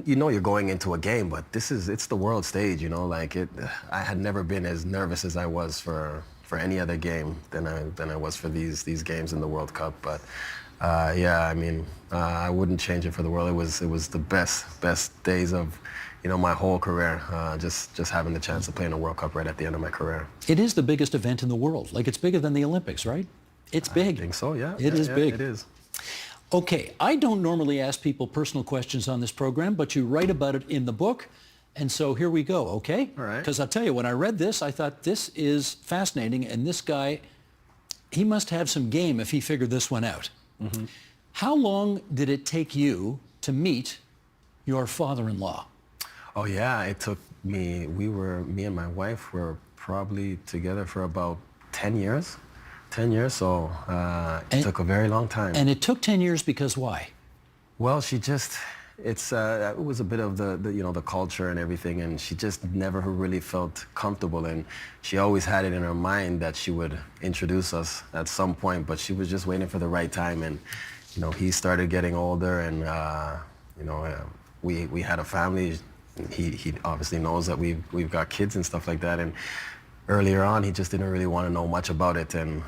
you know you're going into a game, but it's the world stage, you know. Like I had never been as nervous as I was for any other game than I was for these games in the World Cup. But yeah, I mean, I wouldn't change it for the world. It was the best days of, you know, my whole career. Just having the chance to play in a World Cup right at the end of my career. It is the biggest event in the world. Like, it's bigger than the Olympics, right? It's big. I think so, yeah. It is big. It is. Okay, I don't normally ask people personal questions on this program, but you write about it in the book, and so here we go, okay? All right. Because I'll tell you, when I read this, I thought this is fascinating, and this guy, he must have some game if he figured this one out. Mm-hmm. How long did it take you to meet your father-in-law? Oh yeah, it took me, me and my wife were probably together for about 10 years. 10 years, so it took a very long time. And it took 10 years because why? Well, she just, it was a bit of the you know, the culture and everything, and she just never really felt comfortable, and she always had it in her mind that she would introduce us at some point, but she was just waiting for the right time. And you know, he started getting older, and you know, we had a family. He obviously knows that we've got kids and stuff like that, and earlier on, he just didn't really want to know much about it, and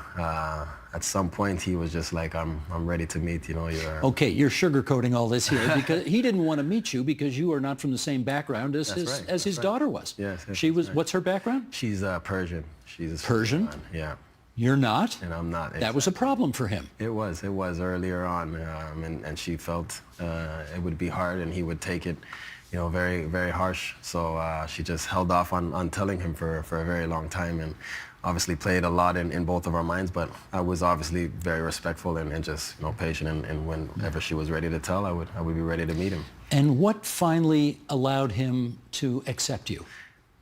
at some point, he was just like, "I'm ready to meet, you know." Okay, you're sugarcoating all this here because he didn't want to meet you because you are not from the same background as his daughter was. Yes. She was. Right. What's her background? She's Persian. She's Persian. Yeah. You're not. And I'm not. That was a problem for him. It was earlier on, and she felt it would be hard, and he would take it, you know, very, very harsh. So she just held off on telling him for a very long time, and obviously played a lot in both of our minds. But I was obviously very respectful and just, you know, patient. And whenever she was ready to tell, I would be ready to meet him. And what finally allowed him to accept you?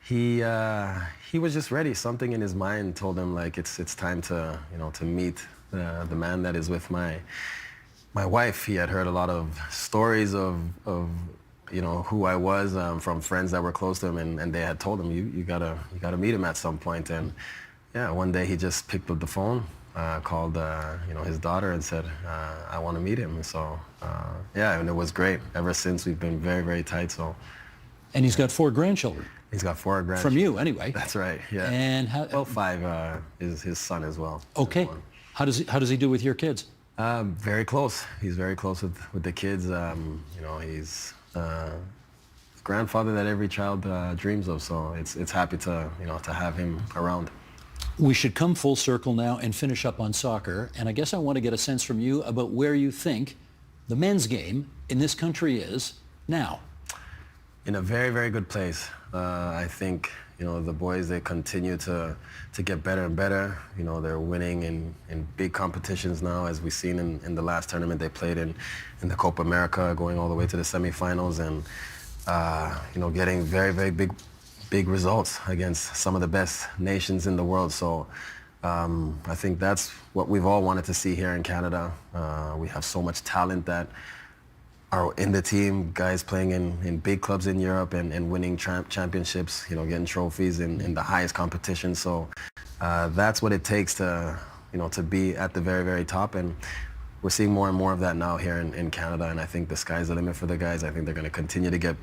He was just ready. Something in his mind told him, like, it's time to, you know, to meet the man that is with my wife. He had heard a lot of stories of you know, who I was from friends that were close to him, and they had told him, you gotta meet him at some point. And yeah, one day he just picked up the phone, called you know, his daughter, and said, I want to meet him. And so yeah, and it was great. Ever since, we've been very, very tight. So. And he's got 4 grandchildren. He's got 4 grandchildren. From you, anyway. That's right. Yeah. And how? Well, 5 is his son as well. Okay. How does he do with your kids? Very close. He's very close with the kids. You know, he's the grandfather that every child dreams of. So it's happy to, you know, to have him around. We should come full circle now and finish up on soccer. And I guess I want to get a sense from you about where you think the men's game in this country is now. In a very, very good place. I think, you know, the boys, they continue to get better and better. You know, they're winning in big competitions now, as we've seen in the last tournament they played in the Copa America, going all the way to the semifinals, and you know, getting very, very big results against some of the best nations in the world. So I think that's what we've all wanted to see here in Canada. We have so much talent that are in the team, guys playing in big clubs in Europe and winning championships, you know, getting trophies in the highest competition. So that's what it takes to, you know, to be at the very, very top. And we're seeing more and more of that now here in Canada. And I think the sky's the limit for the guys. I think they're going to continue to get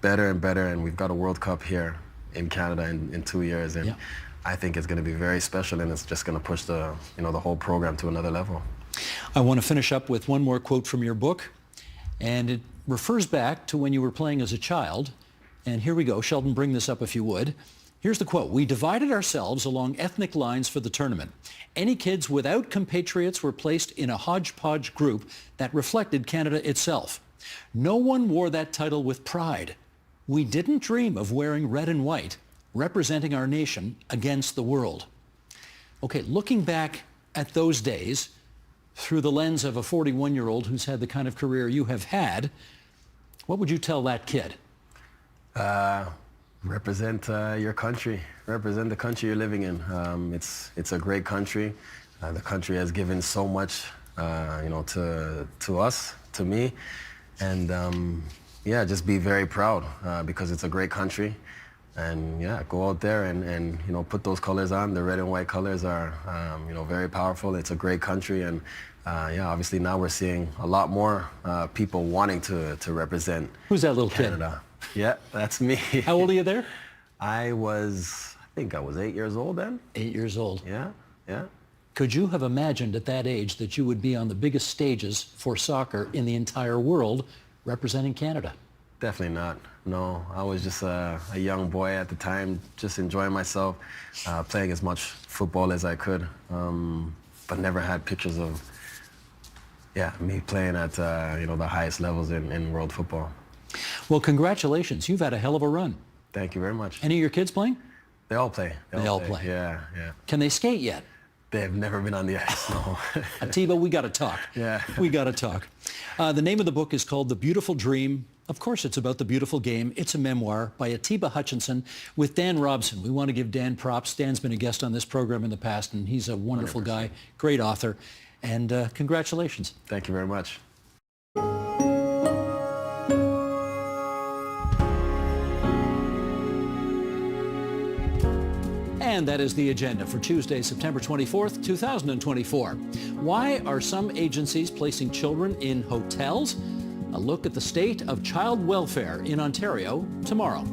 better and better. And we've got a World Cup here in Canada in 2 years, and I think it's going to be very special, and it's just going to push the whole program to another level. I want to finish up with one more quote from your book, and it refers back to when you were playing as a child. And here we go. Sheldon, bring this up if you would. Here's the quote. "We divided ourselves along ethnic lines for the tournament. Any kids without compatriots were placed in a hodgepodge group that reflected Canada itself. No one wore that title with pride. We didn't dream of wearing red and white, representing our nation against the world." Okay, looking back at those days through the lens of a 41-year-old who's had the kind of career you have had, what would you tell that kid? Represent your country. Represent the country you're living in. It's a great country. The country has given so much, to us, to me, and just be very proud because it's a great country. And go out there and put those colors on. The red and white colors are very powerful. It's a great country, and obviously now we're seeing a lot more people wanting to represent. Who's that little Canada. kid? Yeah, that's me. How old are you there? I think I was 8 years old then. 8 years old. Yeah. Could you have imagined at that age that you would be on the biggest stages for soccer in the entire world representing Canada? Definitely not. No, I was just a young boy at the time, just enjoying myself, playing as much football as I could, but never had pictures of me playing at the highest levels in world football. Well, congratulations. You've had a hell of a run. Thank you very much. Any of your kids playing? They all play. They all play. Yeah. Can they skate yet? They've never been on the ice, no. Atiba, we got to talk. Yeah. We got to talk. The name of the book is called The Beautiful Dream. Of course, it's about the beautiful game. It's a memoir by Atiba Hutchinson with Dan Robson. We want to give Dan props. Dan's been a guest on this program in the past, and he's a wonderful 100%. guy, great author. And congratulations. Thank you very much. And that is the agenda for Tuesday, September 24th, 2024. Why are some agencies placing children in hotels? A look at the state of child welfare in Ontario tomorrow.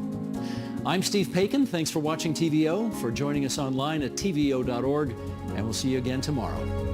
I'm Steve Paikin. Thanks for watching TVO, for joining us online at tvo.org, and we'll see you again tomorrow.